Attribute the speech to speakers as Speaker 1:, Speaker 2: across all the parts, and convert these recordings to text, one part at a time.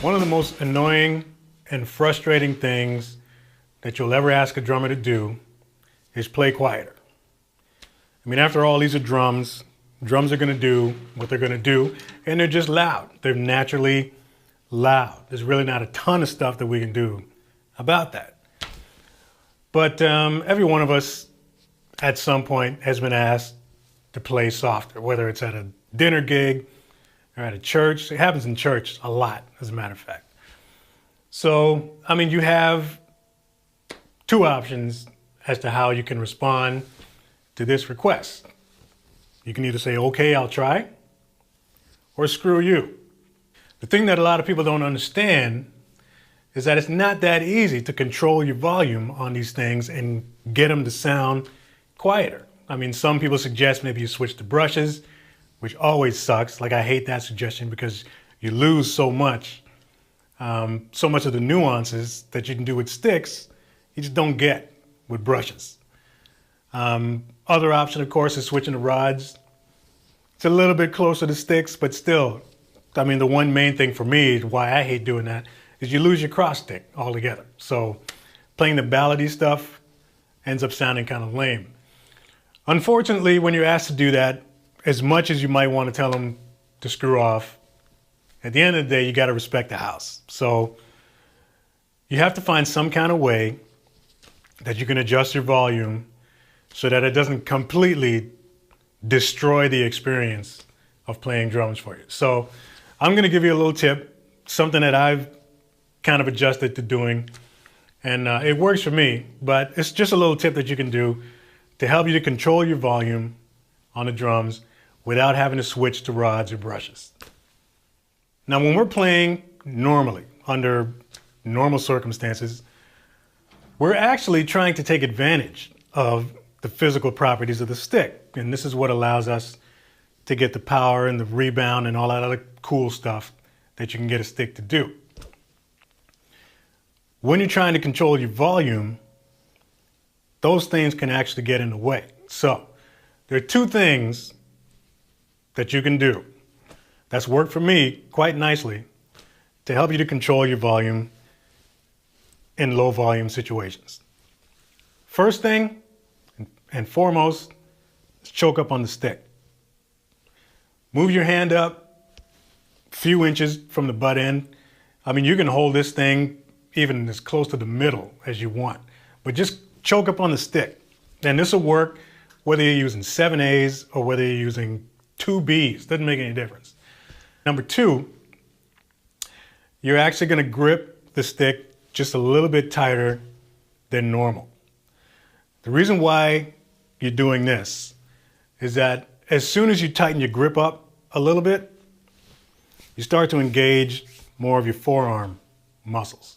Speaker 1: One of the most annoying and frustrating things that you'll ever ask a drummer to do is play quieter. I mean, after all, these are drums. Drums are going to do what they're going to do, and they're just loud. They're naturally loud. There's really not a ton of stuff that we can do about that. But every one of us at some point has been asked to play softer, whether it's at a dinner gig or at a church. It happens in church a lot, as a matter of fact. So, I mean, you have two options as to how you can respond to this request. You can either say, okay, I'll try, or screw you. The thing that a lot of people don't understand is that it's not that easy to control your volume on these things and get them to sound quieter. I mean, some people suggest maybe you switch to brushes, which always sucks. Like, I hate that suggestion because you lose so much of the nuances that you can do with sticks, you just don't get with brushes. Other option, of course, is switching to rods. It's a little bit closer to sticks, but still, I mean, the one main thing for me, why I hate doing that, is you lose your cross stick altogether. So playing the ballady stuff ends up sounding kind of lame. Unfortunately, when you're asked to do that, as much as you might want to tell them to screw off, at the end of the day, you got to respect the house. So you have to find some kind of way that you can adjust your volume so that it doesn't completely destroy the experience of playing drums for you. So I'm going to give you a little tip, something that I've kind of adjusted to doing, and it works for me, but it's just a little tip that you can do to help you to control your volume on the drums without having to switch to rods or brushes. Now, when we're playing normally, under normal circumstances, we're actually trying to take advantage of the physical properties of the stick. And this is what allows us to get the power and the rebound and all that other cool stuff that you can get a stick to do. When you're trying to control your volume, those things can actually get in the way. So there are two things that you can do that's worked for me quite nicely to help you to control your volume in low volume situations. First thing and foremost is choke up on the stick. Move your hand up a few inches from the butt end. I mean, you can hold this thing even as close to the middle as you want, but just choke up on the stick. And this will work whether you're using 7As or whether you're using 2Bs, doesn't make any difference. Number two, you're actually going to grip the stick just a little bit tighter than normal. The reason why you're doing this is that as soon as you tighten your grip up a little bit, you start to engage more of your forearm muscles.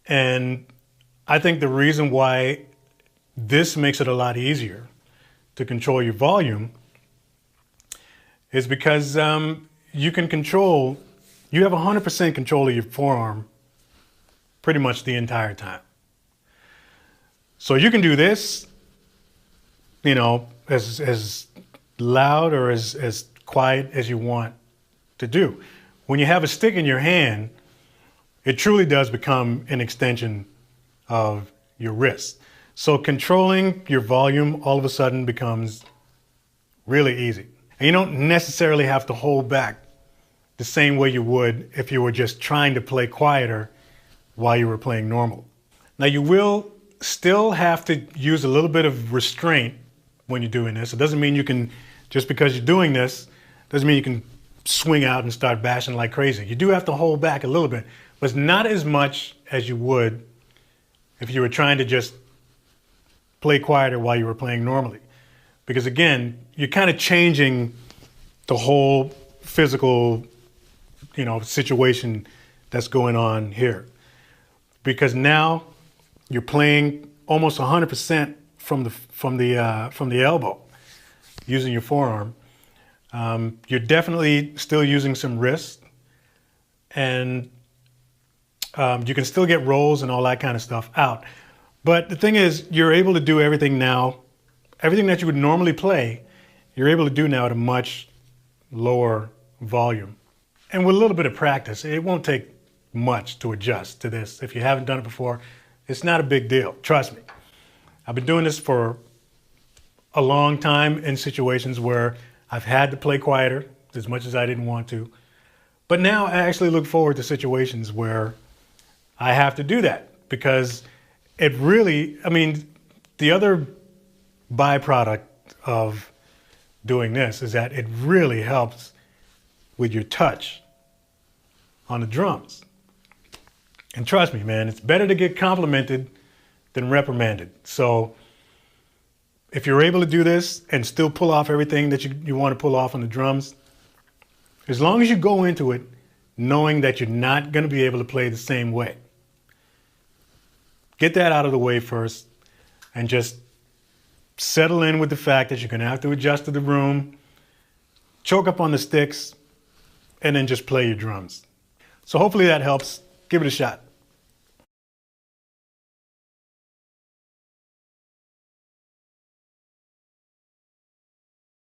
Speaker 1: And I think the reason why this makes it a lot easier to control your volume is because you have 100% control of your forearm pretty much the entire time. So you can do this, you know, as loud or as quiet as you want to do. When you have a stick in your hand, it truly does become an extension of your wrist. So controlling your volume all of a sudden becomes really easy. And you don't necessarily have to hold back the same way you would if you were just trying to play quieter while you were playing normal. Now, you will still have to use a little bit of restraint when you're doing this. It doesn't mean you can, just because you're doing this, doesn't mean you can swing out and start bashing like crazy. You do have to hold back a little bit, but it's not as much as you would if you were trying to just play quieter while you were playing normally. Because again, you're kind of changing the whole physical, you know, situation that's going on here. Because now you're playing almost 100% from the elbow using your forearm. You're definitely still using some wrist, and you can still get rolls and all that kind of stuff out. But the thing is, you're able to do everything now. Everything that you would normally play, you're able to do now at a much lower volume. And with a little bit of practice, it won't take much to adjust to this. If you haven't done it before, it's not a big deal. Trust me. I've been doing this for a long time in situations where I've had to play quieter as much as I didn't want to. But now I actually look forward to situations where I have to do that, because it really, I mean, the other byproduct of doing this is that it really helps with your touch on the drums. And trust me, man, it's better to get complimented than reprimanded. So if you're able to do this and still pull off everything that you want to pull off on the drums, as long as you go into it knowing that you're not going to be able to play the same way, get that out of the way first and just settle in with the fact that you're going to have to adjust to the room, choke up on the sticks, and then just play your drums. So hopefully that helps. Give it a shot.